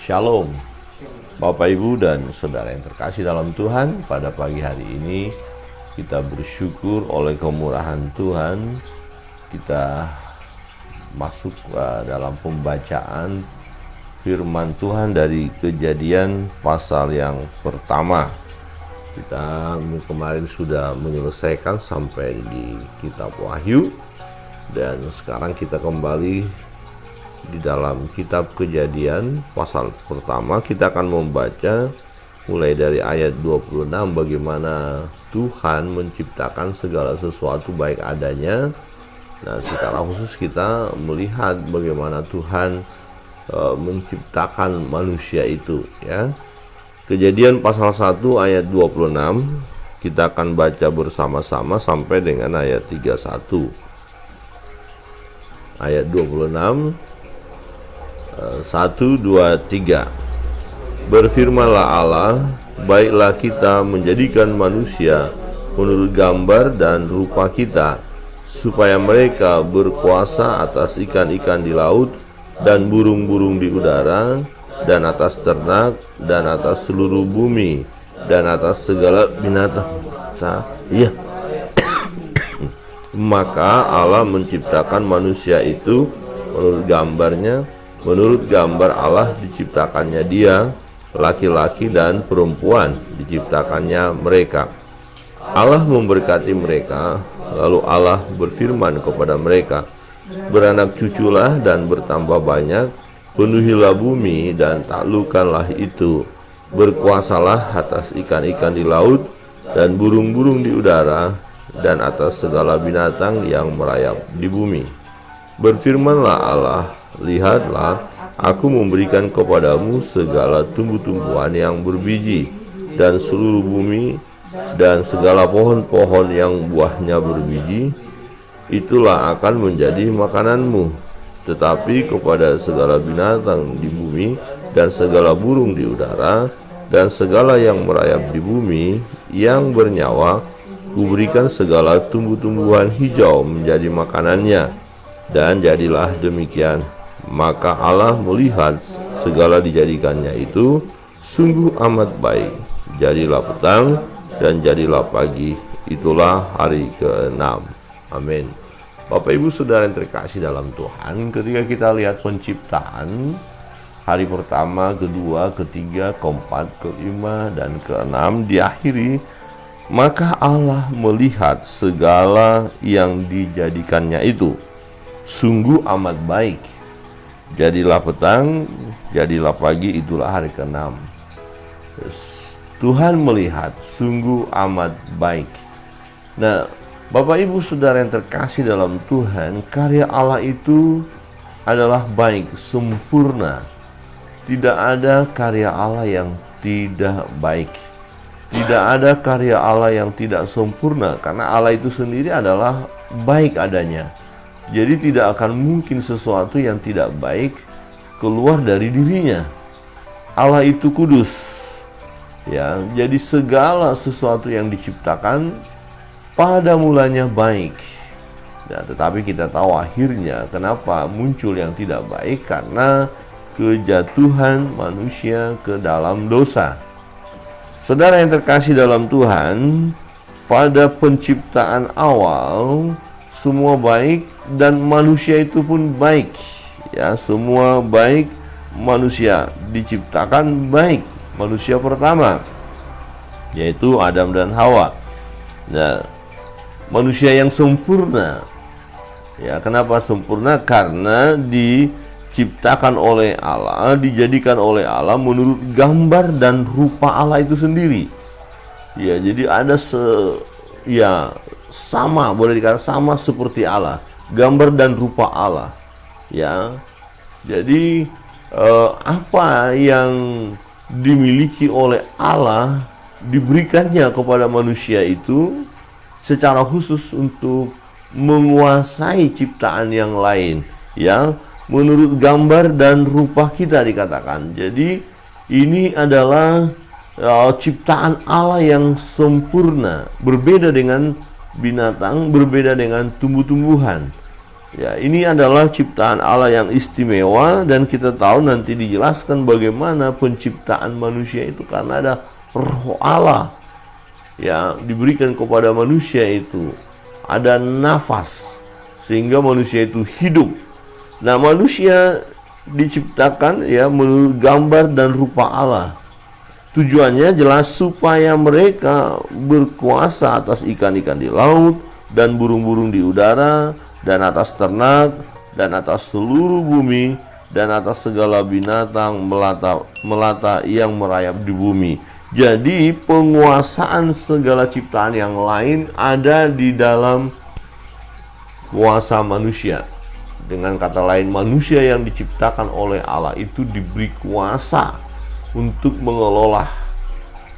Shalom, Bapak Ibu dan Saudara yang terkasih dalam Tuhan. Pada pagi hari ini kita bersyukur oleh kemurahan Tuhan. Kita masuk dalam pembacaan firman Tuhan dari Kejadian pasal yang pertama. Kita kemarin sudah menyelesaikan sampai di kitab Wahyu, dan sekarang kita kembali di dalam kitab Kejadian pasal pertama. Kita akan membaca mulai dari ayat 26, bagaimana Tuhan menciptakan segala sesuatu baik adanya. Nah, secara khusus kita melihat bagaimana Tuhan menciptakan manusia itu, ya. Kejadian pasal 1 ayat 26 kita akan baca bersama-sama sampai dengan ayat 31. Ayat 26, 1, 2, 3. Berfirmanlah Allah, baiklah kita menjadikan manusia menurut gambar dan rupa kita, supaya mereka berkuasa atas ikan-ikan di laut dan burung-burung di udara, dan atas ternak, dan atas seluruh bumi, dan atas segala binatang. Maka Allah menciptakan manusia itu menurut gambarnya. Menurut gambar Allah diciptakannya dia, laki-laki dan perempuan diciptakannya mereka. Allah memberkati mereka, lalu Allah berfirman kepada mereka, beranak cuculah dan bertambah banyak, penuhilah bumi dan taklukkanlah itu, berkuasalah atas ikan-ikan di laut dan burung-burung di udara, dan atas segala binatang yang merayap di bumi. Berfirmanlah Allah, lihatlah, aku memberikan kepadamu segala tumbuh-tumbuhan yang berbiji, dan seluruh bumi, dan segala pohon-pohon yang buahnya berbiji, itulah akan menjadi makananmu. Tetapi kepada segala binatang di bumi, dan segala burung di udara, dan segala yang merayap di bumi, yang bernyawa, kuberikan segala tumbuh-tumbuhan hijau menjadi makanannya. Dan jadilah demikian. Maka Allah melihat segala dijadikannya itu sungguh amat baik. Jadilah petang dan jadilah pagi, itulah hari ke-6. Amin. Bapak Ibu Saudara yang terkasih dalam Tuhan, ketika kita lihat penciptaan, hari pertama, kedua, ketiga, keempat, kelima, dan keenam diakhiri, maka Allah melihat segala yang dijadikannya itu sungguh amat baik. Jadilah petang, jadilah pagi, itulah hari ke-6. Tuhan melihat sungguh amat baik. Nah, Bapak Ibu Saudara yang terkasih dalam Tuhan, karya Allah itu adalah baik, sempurna. Tidak ada karya Allah yang tidak baik. Tidak ada karya Allah yang tidak sempurna, karena Allah itu sendiri adalah baik adanya. Jadi tidak akan mungkin sesuatu yang tidak baik keluar dari dirinya. Allah itu kudus, ya. Jadi segala sesuatu yang diciptakan pada mulanya baik. Ya, tetapi kita tahu akhirnya kenapa muncul yang tidak baik, karena kejatuhan manusia ke dalam dosa. Saudara yang terkasih dalam Tuhan, pada penciptaan awal semua baik, dan manusia itu pun baik, ya. Semua baik, manusia diciptakan baik. Manusia pertama yaitu Adam dan Hawa. Nah, manusia yang sempurna, ya. Kenapa sempurna? Karena diciptakan oleh Allah, dijadikan oleh Allah menurut gambar dan rupa Allah itu sendiri, ya. Jadi ada sama, boleh dikatakan sama seperti Allah, gambar dan rupa Allah, ya. Jadi apa yang dimiliki oleh Allah diberikannya kepada manusia itu secara khusus untuk menguasai ciptaan yang lain, ya, menurut gambar dan rupa kita dikatakan. Jadi ini adalah ciptaan Allah yang sempurna, berbeda dengan binatang, berbeda dengan tumbuh-tumbuhan. Ya, ini adalah ciptaan Allah yang istimewa, dan kita tahu nanti dijelaskan bagaimana penciptaan manusia itu karena ada roh Allah ya diberikan kepada manusia itu. Ada nafas sehingga manusia itu hidup. Nah, manusia diciptakan ya menurut gambar dan rupa Allah. Tujuannya jelas supaya mereka berkuasa atas ikan-ikan di laut dan burung-burung di udara, dan atas ternak, dan atas seluruh bumi, dan atas segala binatang melata yang merayap di bumi. Jadi penguasaan segala ciptaan yang lain ada di dalam kuasa manusia. Dengan kata lain, manusia yang diciptakan oleh Allah itu diberi kuasa untuk mengelola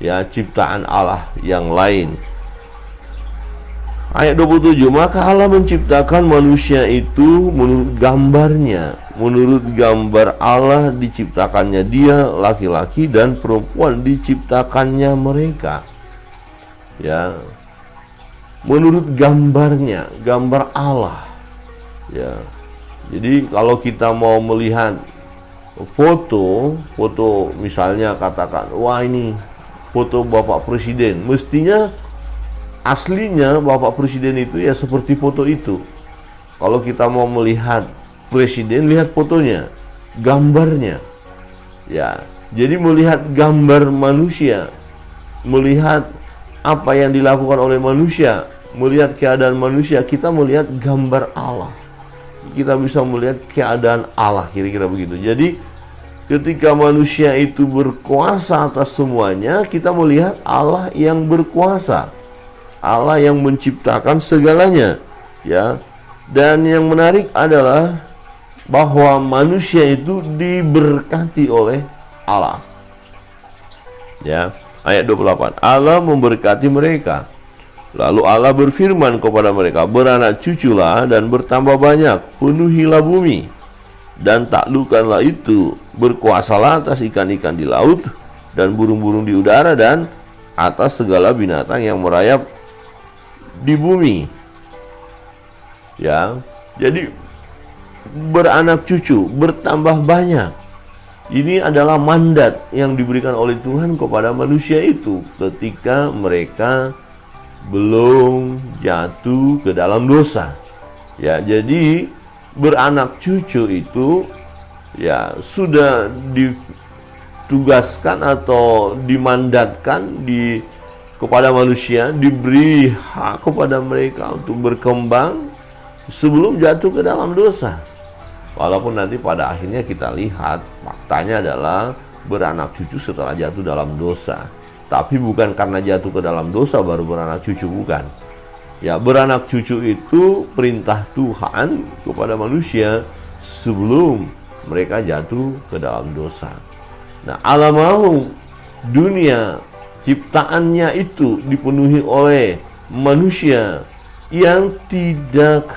ya ciptaan Allah yang lain. Ayat 27, maka Allah menciptakan manusia itu menurut gambarnya. Menurut gambar Allah diciptakannya dia, laki-laki dan perempuan diciptakannya mereka. Ya. Menurut gambarnya, gambar Allah. Ya. Jadi kalau kita mau melihat foto misalnya katakan, wah ini foto Bapak Presiden, mestinya aslinya Bapak Presiden itu ya seperti foto itu. Kalau kita mau melihat Presiden, lihat fotonya, gambarnya. Ya, jadi melihat gambar manusia, melihat apa yang dilakukan oleh manusia, melihat keadaan manusia, kita melihat gambar Allah. Kita bisa melihat keadaan Allah, kira-kira begitu. Jadi ketika manusia itu berkuasa atas semuanya, kita melihat Allah yang berkuasa. Allah yang menciptakan segalanya, ya. Dan yang menarik adalah bahwa manusia itu diberkati oleh Allah. Ya, ayat 28. Allah memberkati mereka. Lalu Allah berfirman kepada mereka, beranak cuculah dan bertambah banyak, penuhilah bumi dan taklukkanlah itu, berkuasalah atas ikan-ikan di laut dan burung-burung di udara dan atas segala binatang yang merayap di bumi. Ya, jadi beranak cucu, bertambah banyak. Ini adalah mandat yang diberikan oleh Tuhan kepada manusia itu ketika mereka belum jatuh ke dalam dosa. Ya, jadi beranak cucu itu ya sudah ditugaskan atau dimandatkan kepada manusia, diberi hak kepada mereka untuk berkembang sebelum jatuh ke dalam dosa. Walaupun nanti pada akhirnya kita lihat faktanya adalah beranak cucu setelah jatuh dalam dosa. Tapi bukan karena jatuh ke dalam dosa baru beranak cucu, bukan. Ya, beranak cucu itu perintah Tuhan kepada manusia sebelum mereka jatuh ke dalam dosa. Nah, Allah mau dunia ciptaannya itu dipenuhi oleh manusia yang tidak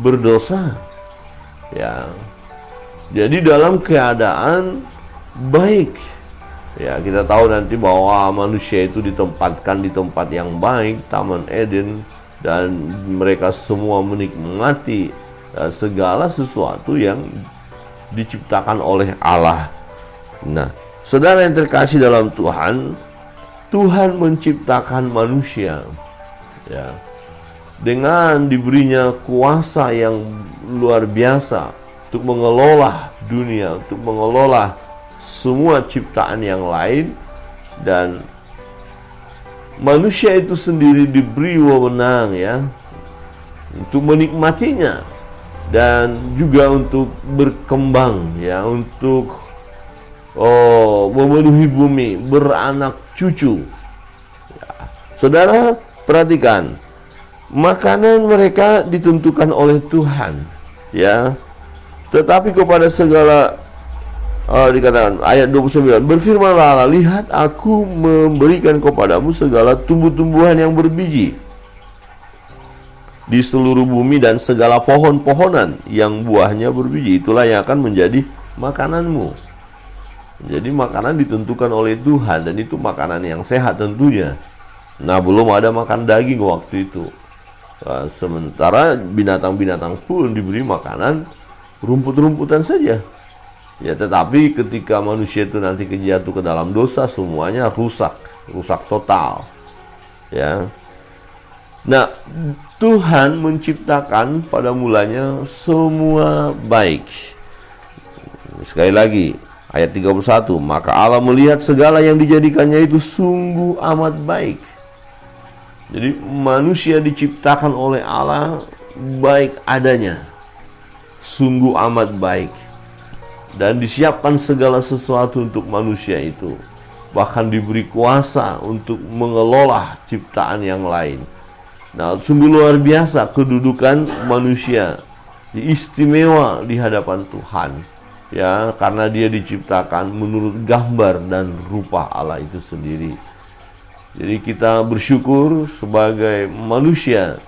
berdosa. Ya. Jadi dalam keadaan baik. Ya, kita tahu nanti bahwa manusia itu ditempatkan di tempat yang baik, Taman Eden, dan mereka semua menikmati segala sesuatu yang diciptakan oleh Allah. Nah, saudara yang terkasih dalam Tuhan, Tuhan menciptakan manusia ya dengan diberinya kuasa yang luar biasa untuk mengelola dunia, untuk mengelola semua ciptaan yang lain, dan manusia itu sendiri diberi wewenang ya untuk menikmatinya dan juga untuk berkembang ya, untuk memenuhi bumi, beranak cucu ya. Saudara perhatikan, makanan mereka ditentukan oleh Tuhan ya, tetapi kepada segala dikatakan ayat 29, berfirmanlah Allah, lihat aku memberikan kepadamu segala tumbuh-tumbuhan yang berbiji di seluruh bumi dan segala pohon-pohonan yang buahnya berbiji, itulah yang akan menjadi makananmu. Jadi makanan ditentukan oleh Tuhan, dan itu makanan yang sehat tentunya. Nah, belum ada makan daging waktu itu. Sementara binatang-binatang pun diberi makanan rumput-rumputan saja. Ya, tetapi ketika manusia itu nanti jatuh ke dalam dosa, semuanya rusak total. Ya. Nah, Tuhan menciptakan pada mulanya semua baik. Sekali lagi, ayat 31, maka Allah melihat segala yang dijadikannya itu sungguh amat baik. Jadi manusia diciptakan oleh Allah baik adanya, sungguh amat baik, dan disiapkan segala sesuatu untuk manusia itu. Bahkan diberi kuasa untuk mengelola ciptaan yang lain. Nah, sungguh luar biasa kedudukan manusia, istimewa di hadapan Tuhan. Ya, karena dia diciptakan menurut gambar dan rupa Allah itu sendiri. Jadi kita bersyukur sebagai manusia.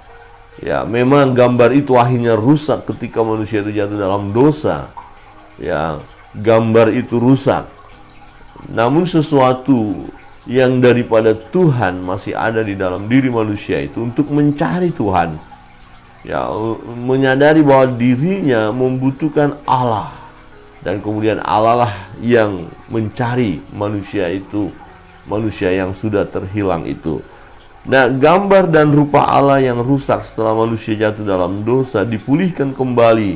Ya, memang gambar itu akhirnya rusak ketika manusia itu jatuh dalam dosa. Ya, gambar itu rusak. Namun sesuatu yang daripada Tuhan masih ada di dalam diri manusia itu untuk mencari Tuhan. Ya, menyadari bahwa dirinya membutuhkan Allah. Dan kemudian Allah lah yang mencari manusia itu, manusia yang sudah terhilang itu. Nah, gambar dan rupa Allah yang rusak setelah manusia jatuh dalam dosa dipulihkan kembali.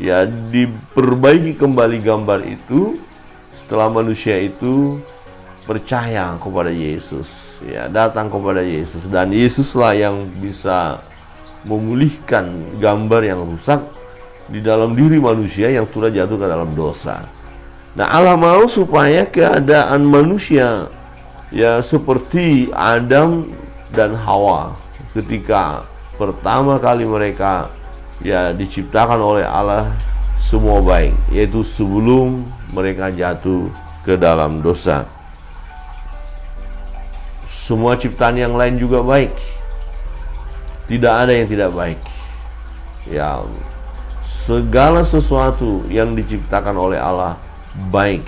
Ya, diperbaiki kembali gambar itu setelah manusia itu percaya kepada Yesus. Ya, datang kepada Yesus, dan Yesuslah yang bisa memulihkan gambar yang rusak di dalam diri manusia yang sudah jatuh ke dalam dosa. Nah, Allah mau supaya keadaan manusia ya seperti Adam dan Hawa ketika pertama kali mereka ya diciptakan oleh Allah, semua baik, yaitu sebelum mereka jatuh ke dalam dosa. Semua ciptaan yang lain juga baik, tidak ada yang tidak baik. Ya, segala sesuatu yang diciptakan oleh Allah baik.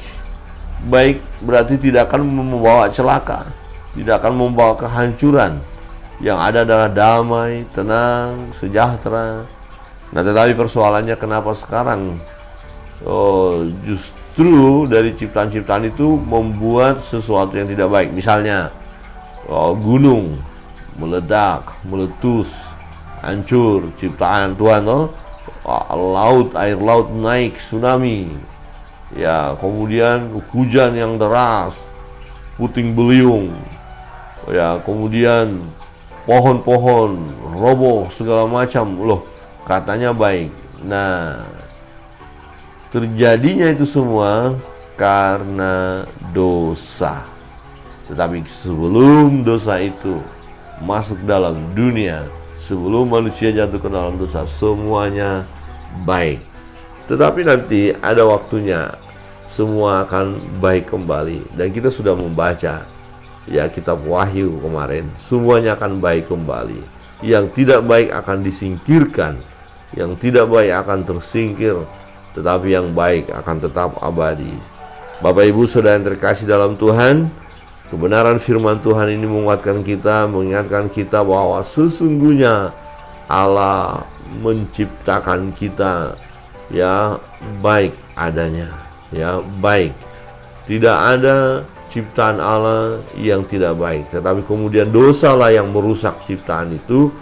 Baik berarti tidak akan membawa celaka, tidak akan membawa kehancuran. Yang ada adalah damai, tenang, sejahtera. Nah, tetapi persoalannya kenapa sekarang justru dari ciptaan-ciptaan itu membuat sesuatu yang tidak baik. Misalnya gunung meledak, meletus, hancur ciptaan Tuhan. Laut, air laut naik, tsunami. Ya, kemudian hujan yang deras, puting beliung. Ya, kemudian pohon-pohon roboh segala macam. Loh, katanya baik. Nah, terjadinya itu semua karena dosa. Tetapi sebelum dosa itu masuk dalam dunia, sebelum manusia jatuh ke dalam dosa, semuanya baik. Tetapi nanti ada waktunya semua akan baik kembali. Dan kita sudah membaca ya kitab Wahyu kemarin, semuanya akan baik kembali. Yang tidak baik akan disingkirkan, yang tidak baik akan tersingkir, tetapi yang baik akan tetap abadi. Bapak Ibu Saudara yang terkasih dalam Tuhan, kebenaran firman Tuhan ini menguatkan kita, mengingatkan kita bahwa sesungguhnya Allah menciptakan kita ya baik adanya, ya baik. Tidak ada ciptaan Allah yang tidak baik, tetapi kemudian dosalah yang merusak ciptaan itu.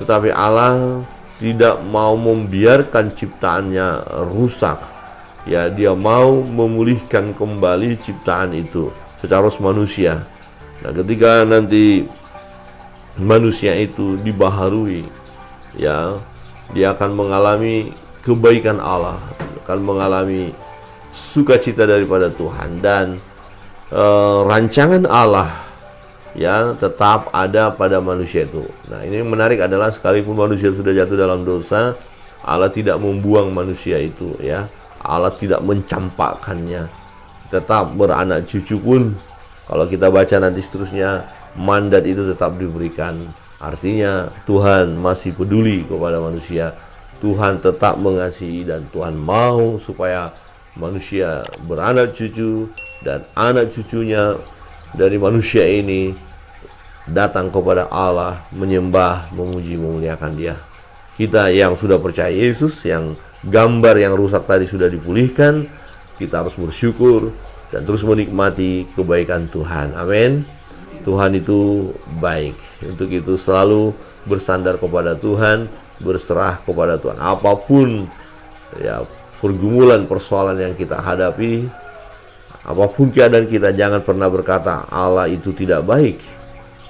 Tetapi Allah tidak mau membiarkan ciptaannya rusak. Ya, dia mau memulihkan kembali ciptaan itu secara manusia. Nah, ketika nanti manusia itu dibaharui, ya, dia akan mengalami kebaikan Allah, akan mengalami sukacita daripada Tuhan, dan rancangan Allah ya tetap ada pada manusia itu. Nah, ini yang menarik adalah sekalipun manusia sudah jatuh dalam dosa, Allah tidak membuang manusia itu, ya. Allah tidak mencampakkannya, tetap beranak cucu pun. Kalau kita baca nanti seterusnya, mandat itu tetap diberikan. Artinya Tuhan masih peduli kepada manusia. Tuhan tetap mengasihi, dan Tuhan mau supaya manusia beranak cucu, dan anak cucunya dari manusia ini datang kepada Allah, menyembah, memuji, memuliakan Dia. Kita yang sudah percaya Yesus, yang gambar yang rusak tadi sudah dipulihkan, kita harus bersyukur dan terus menikmati kebaikan Tuhan. Amin. Tuhan itu baik. Untuk itu selalu bersandar kepada Tuhan, berserah kepada Tuhan. Apapun ya pergumulan, persoalan yang kita hadapi, apapun keadaan kita, jangan pernah berkata Allah itu tidak baik,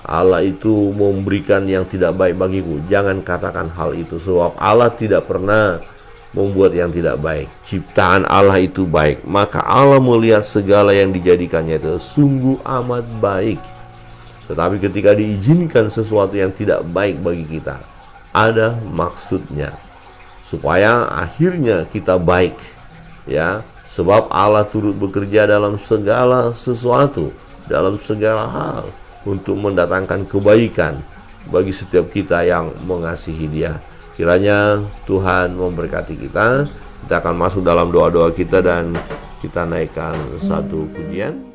Allah itu memberikan yang tidak baik bagiku. Jangan katakan hal itu, sebab Allah tidak pernah membuat yang tidak baik. Ciptaan Allah itu baik, maka Allah melihat segala yang dijadikannya itu sungguh amat baik. Tetapi ketika diizinkan sesuatu yang tidak baik bagi kita, ada maksudnya, supaya akhirnya kita baik, ya. Sebab Allah turut bekerja dalam segala sesuatu, dalam segala hal, untuk mendatangkan kebaikan bagi setiap kita yang mengasihi Dia. Kiranya Tuhan memberkati kita. Kita akan masuk dalam doa-doa kita dan kita naikkan satu pujian.